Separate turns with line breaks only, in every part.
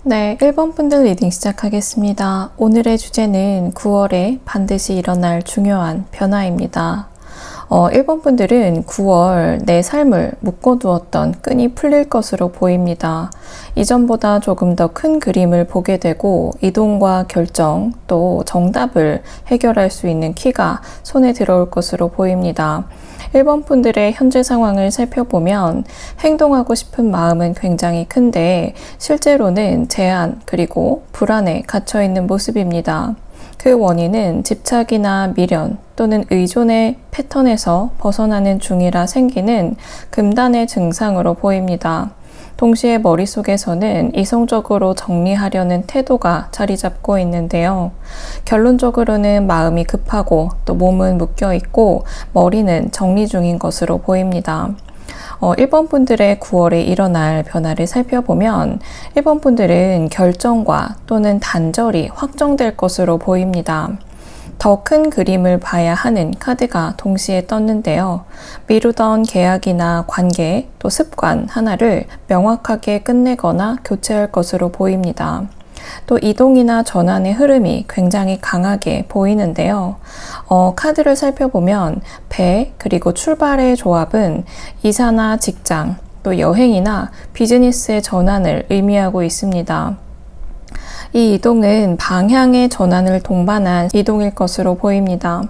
네, 1번 분들 리딩 시작하겠습니다. 오늘의 주제는 9월에 반드시 일어날 중요한 변화입니다. 1번 분들은 9월 내 삶을 묶어두었던 끈이 풀릴 것으로 보입니다. 이전보다 조금 더 큰 그림을 보게 되고 이동과 결정 또 정답을 해결할 수 있는 키가 손에 들어올 것으로 보입니다. 1번 분들의 현재 상황을 살펴보면 행동하고 싶은 마음은 굉장히 큰데 실제로는 제한 그리고 불안에 갇혀 있는 모습입니다. 그 원인은 집착이나 미련 또는 의존의 패턴에서 벗어나는 중이라 생기는 금단의 증상으로 보입니다. 동시에 머릿속에서는 이성적으로 정리하려는 태도가 자리 잡고 있는데요. 결론적으로는 마음이 급하고 또 몸은 묶여있고 머리는 정리 중인 것으로 보입니다. 1번 분들의 9월에 일어날 변화를 살펴보면 1번 분들은 결정과 또는 단절이 확정될 것으로 보입니다. 더 큰 그림을 봐야 하는 카드가 동시에 떴는데요. 미루던 계약이나 관계 또 습관 하나를 명확하게 끝내거나 교체할 것으로 보입니다. 또 이동이나 전환의 흐름이 굉장히 강하게 보이는데요. 카드를 살펴보면 배 그리고 출발의 조합은 이사나 직장 또 여행이나 비즈니스의 전환을 의미하고 있습니다. 이 이동은 방향의 전환을 동반한 이동일 것으로 보입니다.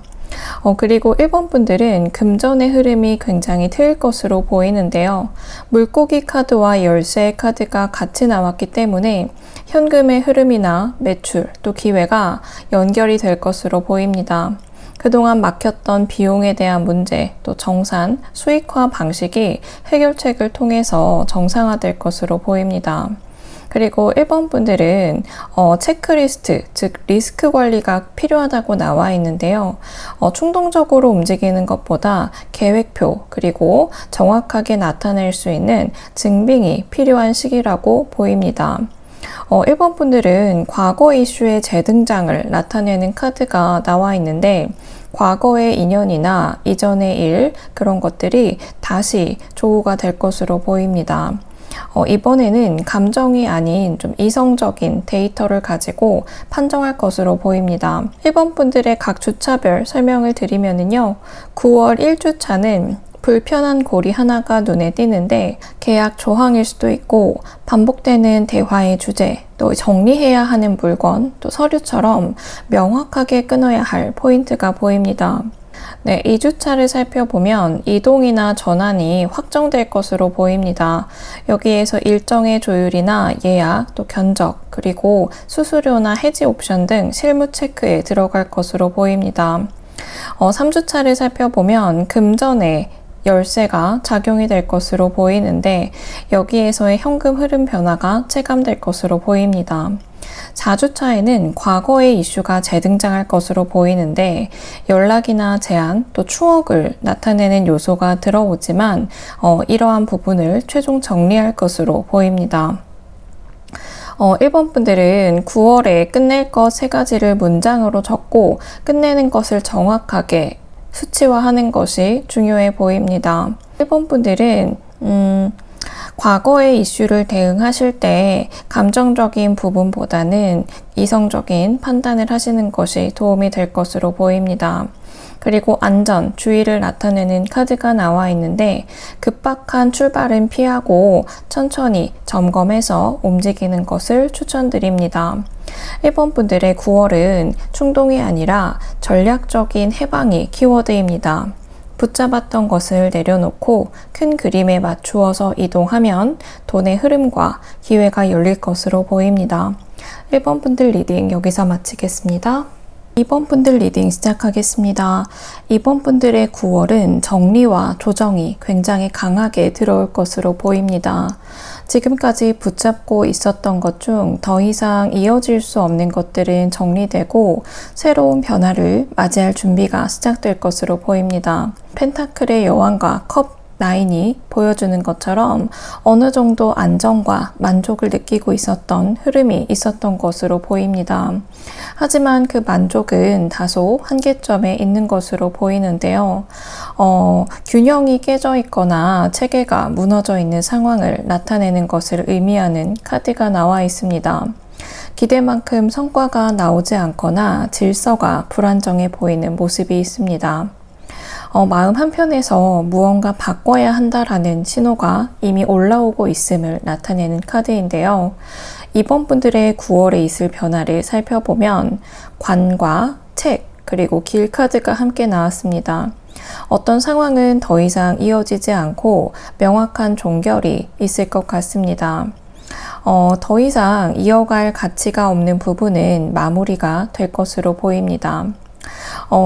그리고 1번 분들은 금전의 흐름이 굉장히 트일 것으로 보이는데요. 물고기 카드와 열쇠 카드가 같이 나왔기 때문에 현금의 흐름이나 매출 또 기회가 연결이 될 것으로 보입니다. 그동안 막혔던 비용에 대한 문제, 또 정산, 수익화 방식이 해결책을 통해서 정상화될 것으로 보입니다. 그리고 1번 분들은 체크리스트, 즉 리스크 관리가 필요하다고 나와 있는데요. 충동적으로 움직이는 것보다 계획표 그리고 정확하게 나타낼 수 있는 증빙이 필요한 시기라고 보입니다. 1번 분들은 과거 이슈의 재등장을 나타내는 카드가 나와 있는데 과거의 인연이나 이전의 일 그런 것들이 다시 조우가 될 것으로 보입니다. 이번에는 감정이 아닌 좀 이성적인 데이터를 가지고 판정할 것으로 보입니다. 1번 분들의 각 주차별 설명을 드리면요. 9월 1주차는 불편한 고리 하나가 눈에 띄는데 계약 조항일 수도 있고 반복되는 대화의 주제, 또 정리해야 하는 물건, 또 서류처럼 명확하게 끊어야 할 포인트가 보입니다. 네, 2주차를 살펴보면 이동이나 전환이 확정될 것으로 보입니다. 여기에서 일정의 조율이나 예약, 또 견적, 그리고 수수료나 해지 옵션 등 실무 체크에 들어갈 것으로 보입니다. 3주차를 살펴보면 금전의 열쇠가 작용이 될 것으로 보이는데 여기에서의 현금 흐름 변화가 체감될 것으로 보입니다. 4주차에는 과거의 이슈가 재등장할 것으로 보이는데 연락이나 제안 또 추억을 나타내는 요소가 들어오지만 이러한 부분을 최종 정리할 것으로 보입니다. 1번 분들은 9월에 끝낼 것 3가지를 문장으로 적고 끝내는 것을 정확하게 수치화하는 것이 중요해 보입니다. 1번 분들은 과거의 이슈를 대응하실 때 감정적인 부분보다는 이성적인 판단을 하시는 것이 도움이 될 것으로 보입니다. 그리고 안전, 주의를 나타내는 카드가 나와 있는데 급박한 출발은 피하고 천천히 점검해서 움직이는 것을 추천드립니다. 1번 분들의 9월은 충동이 아니라 전략적인 해방이 키워드입니다. 붙잡았던 것을 내려놓고 큰 그림에 맞추어서 이동하면 돈의 흐름과 기회가 열릴 것으로 보입니다. 1번 분들 리딩 여기서 마치겠습니다. 2번 분들 리딩 시작하겠습니다. 2번 분들의 9월은 정리와 조정이 굉장히 강하게 들어올 것으로 보입니다. 지금까지 붙잡고 있었던 것 중 더 이상 이어질 수 없는 것들은 정리되고 새로운 변화를 맞이할 준비가 시작될 것으로 보입니다. 펜타클의 여왕과 컵 9이 보여주는 것처럼 어느 정도 안정과 만족을 느끼고 있었던 흐름이 있었던 것으로 보입니다. 하지만 그 만족은 다소 한계점에 있는 것으로 보이는데요. 균형이 깨져 있거나 체계가 무너져 있는 상황을 나타내는 것을 의미하는 카드가 나와 있습니다. 기대만큼 성과가 나오지 않거나 질서가 불안정해 보이는 모습이 있습니다. 마음 한편에서 무언가 바꿔야 한다라는 신호가 이미 올라오고 있음을 나타내는 카드인데요. 이번 분들의 9월에 있을 변화를 살펴보면 관과 책, 그리고 길 카드가 함께 나왔습니다. 어떤 상황은 더 이상 이어지지 않고 명확한 종결이 있을 것 같습니다. 더 이상 이어갈 가치가 없는 부분은 마무리가 될 것으로 보입니다.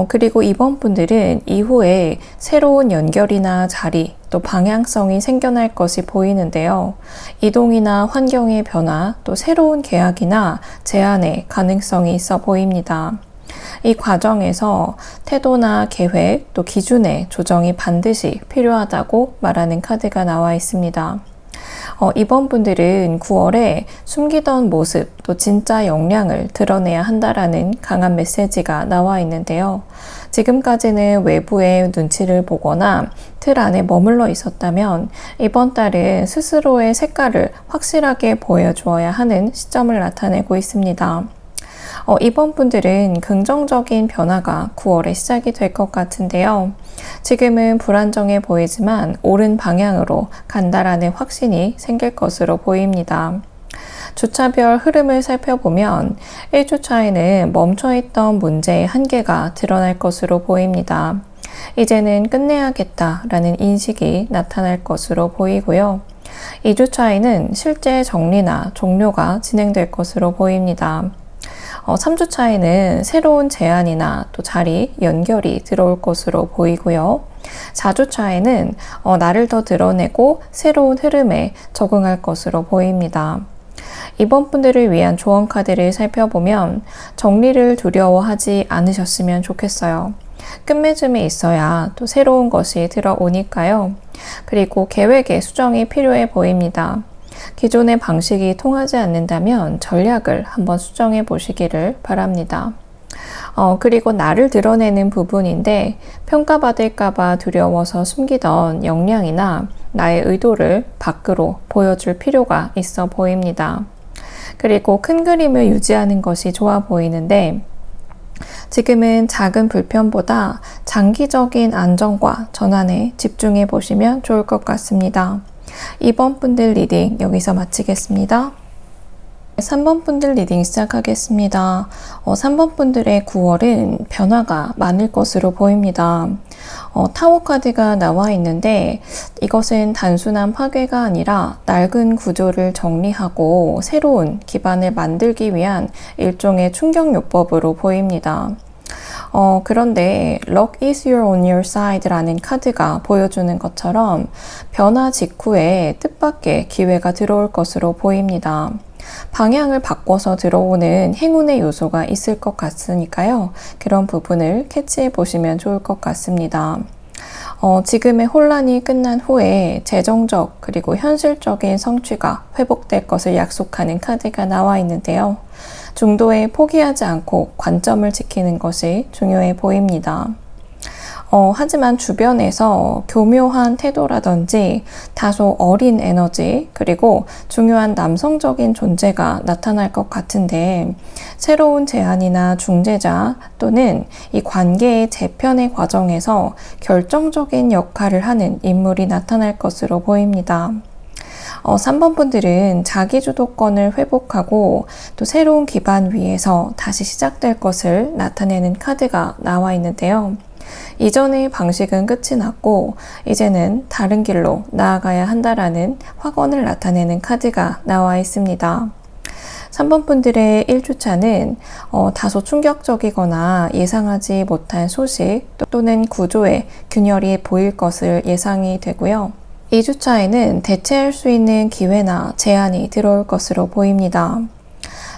그리고 이번 분들은 이후에 새로운 연결이나 자리, 또 방향성이 생겨날 것이 보이는데요. 이동이나 환경의 변화, 또 새로운 계약이나 제안의 가능성이 있어 보입니다. 이 과정에서 태도나 계획, 또 기준의 조정이 반드시 필요하다고 말하는 카드가 나와 있습니다. 이번 분들은 9월에 숨기던 모습, 또 진짜 역량을 드러내야 한다라는 강한 메시지가 나와 있는데요. 지금까지는 외부의 눈치를 보거나 틀 안에 머물러 있었다면 이번 달은 스스로의 색깔을 확실하게 보여주어야 하는 시점을 나타내고 있습니다. 이번 분들은 긍정적인 변화가 9월에 시작이 될 것 같은데요. 지금은 불안정해 보이지만 옳은 방향으로 간다라는 확신이 생길 것으로 보입니다. 주차별 흐름을 살펴보면 1주차에는 멈춰있던 문제의 한계가 드러날 것으로 보입니다. 이제는 끝내야겠다라는 인식이 나타날 것으로 보이고요. 2주차에는 실제 정리나 종료가 진행될 것으로 보입니다. 3주차에는 새로운 제안이나 또 자리, 연결이 들어올 것으로 보이고요. 4주차에는 나를 더 드러내고 새로운 흐름에 적응할 것으로 보입니다. 이번 분들을 위한 조언 카드를 살펴보면 정리를 두려워하지 않으셨으면 좋겠어요. 끝맺음에 있어야 또 새로운 것이 들어오니까요. 그리고 계획의 수정이 필요해 보입니다. 기존의 방식이 통하지 않는다면 전략을 한번 수정해 보시기를 바랍니다. 그리고 나를 드러내는 부분인데 평가받을까봐 두려워서 숨기던 역량이나 나의 의도를 밖으로 보여줄 필요가 있어 보입니다. 그리고 큰 그림을 유지하는 것이 좋아 보이는데 지금은 작은 불편보다 장기적인 안정과 전환에 집중해 보시면 좋을 것 같습니다. 2번 분들 리딩 여기서 마치겠습니다. 3번 분들 리딩 시작하겠습니다. 3번 분들의 9월은 변화가 많을 것으로 보입니다. 타워 카드가 나와 있는데 이것은 단순한 파괴가 아니라 낡은 구조를 정리하고 새로운 기반을 만들기 위한 일종의 충격요법으로 보입니다. 그런데 Luck is on your side 라는 카드가 보여주는 것처럼 변화 직후에 뜻밖의 기회가 들어올 것으로 보입니다. 방향을 바꿔서 들어오는 행운의 요소가 있을 것 같으니까요. 그런 부분을 캐치해 보시면 좋을 것 같습니다. 지금의 혼란이 끝난 후에 재정적 그리고 현실적인 성취가 회복될 것을 약속하는 카드가 나와 있는데요. 중도에 포기하지 않고 관점을 지키는 것이 중요해 보입니다. 하지만 주변에서 교묘한 태도라든지 다소 어린 에너지 그리고 중요한 남성적인 존재가 나타날 것 같은데 새로운 제안이나 중재자 또는 이 관계의 재편의 과정에서 결정적인 역할을 하는 인물이 나타날 것으로 보입니다. 3번 분들은 자기 주도권을 회복하고 또 새로운 기반 위에서 다시 시작될 것을 나타내는 카드가 나와 있는데요. 이전의 방식은 끝이 났고 이제는 다른 길로 나아가야 한다라는 확언을 나타내는 카드가 나와 있습니다. 3번 분들의 1주차는 다소 충격적이거나 예상하지 못한 소식 또는 구조의 균열이 보일 것을 예상이 되고요. 2주차에는 대체할 수 있는 기회나 제안이 들어올 것으로 보입니다.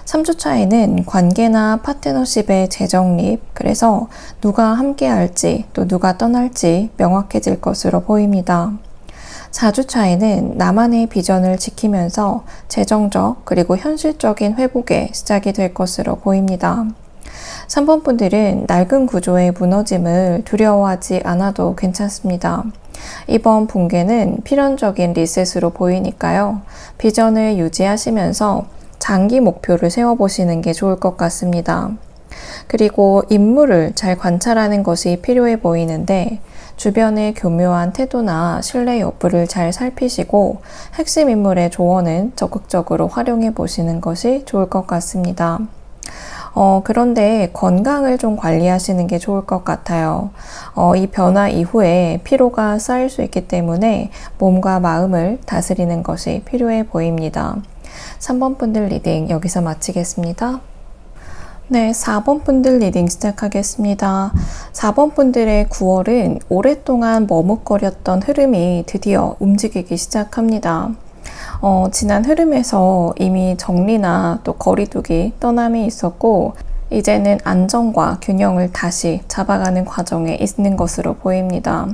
3주차에는 관계나 파트너십의 재정립, 그래서 누가 함께 할지 또 누가 떠날지 명확해질 것으로 보입니다. 4주차에는 나만의 비전을 지키면서 재정적 그리고 현실적인 회복에 시작이 될 것으로 보입니다. 3번 분들은 낡은 구조의 무너짐을 두려워하지 않아도 괜찮습니다. 이번 붕괴는 필연적인 리셋으로 보이니까요. 비전을 유지하시면서 장기 목표를 세워보시는 게 좋을 것 같습니다. 그리고 인물을 잘 관찰하는 것이 필요해 보이는데 주변의 교묘한 태도나 신뢰 여부를 잘 살피시고 핵심 인물의 조언은 적극적으로 활용해 보시는 것이 좋을 것 같습니다. 그런데 건강을 좀 관리하시는 게 좋을 것 같아요. 이 변화 이후에 피로가 쌓일 수 있기 때문에 몸과 마음을 다스리는 것이 필요해 보입니다. 3번 분들 리딩 여기서 마치겠습니다. 네, 4번 분들 리딩 시작하겠습니다. 4번 분들의 9월은 오랫동안 머뭇거렸던 흐름이 드디어 움직이기 시작합니다. 지난 흐름에서 이미 정리나 또 거리두기, 떠남이 있었고 이제는 안정과 균형을 다시 잡아가는 과정에 있는 것으로 보입니다.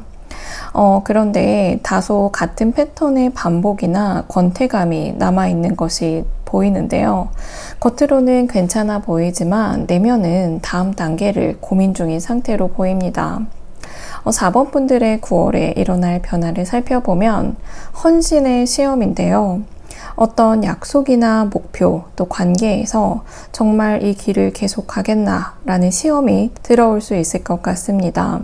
그런데 다소 같은 패턴의 반복이나 권태감이 남아있는 것이 보이는데요. 겉으로는 괜찮아 보이지만 내면은 다음 단계를 고민 중인 상태로 보입니다. 4번 분들의 9월에 일어날 변화를 살펴보면 헌신의 시험인데요. 어떤 약속이나 목표 또 관계에서 정말 이 길을 계속 가겠나 라는 시험이 들어올 수 있을 것 같습니다.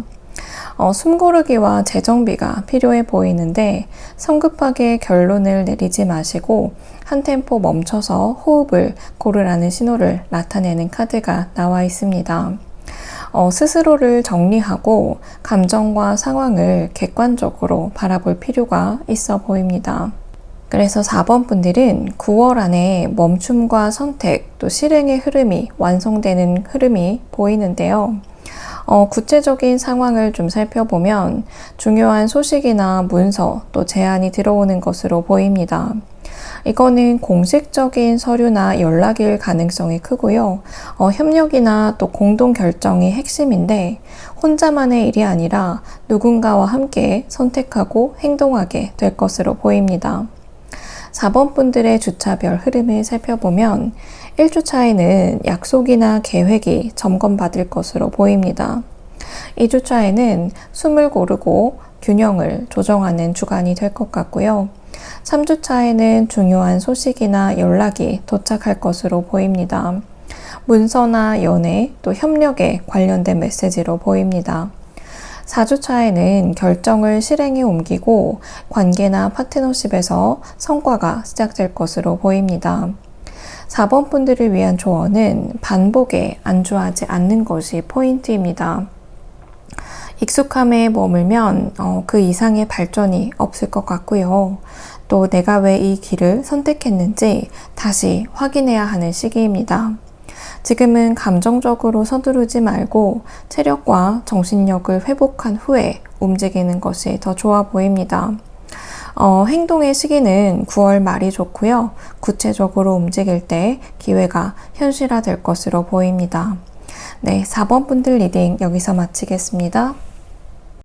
숨고르기와 재정비가 필요해 보이는데 성급하게 결론을 내리지 마시고 한 템포 멈춰서 호흡을 고르라는 신호를 나타내는 카드가 나와 있습니다. 스스로를 정리하고 감정과 상황을 객관적으로 바라볼 필요가 있어 보입니다. 그래서 4번 분들은 9월 안에 멈춤과 선택 또 실행의 흐름이 완성되는 흐름이 보이는데요. 구체적인 상황을 좀 살펴보면 중요한 소식이나 문서 또 제안이 들어오는 것으로 보입니다. 이거는 공식적인 서류나 연락일 가능성이 크고요. 협력이나 또 공동 결정이 핵심인데 혼자만의 일이 아니라 누군가와 함께 선택하고 행동하게 될 것으로 보입니다. 4번 분들의 주차별 흐름을 살펴보면 1주차에는 약속이나 계획이 점검받을 것으로 보입니다. 2주차에는 숨을 고르고 균형을 조정하는 주간이 될 것 같고요. 3주차에는 중요한 소식이나 연락이 도착할 것으로 보입니다. 문서나 연애 또 협력에 관련된 메시지로 보입니다. 4주차에는 결정을 실행에 옮기고 관계나 파트너십에서 성과가 시작될 것으로 보입니다. 4번 분들을 위한 조언은 반복에 안주하지 않는 것이 포인트입니다. 익숙함에 머물면 그 이상의 발전이 없을 것 같고요. 또 내가 왜 이 길을 선택했는지 다시 확인해야 하는 시기입니다. 지금은 감정적으로 서두르지 말고 체력과 정신력을 회복한 후에 움직이는 것이 더 좋아 보입니다. 행동의 시기는 9월 말이 좋고요. 구체적으로 움직일 때 기회가 현실화될 것으로 보입니다. 네, 4번 분들 리딩 여기서 마치겠습니다.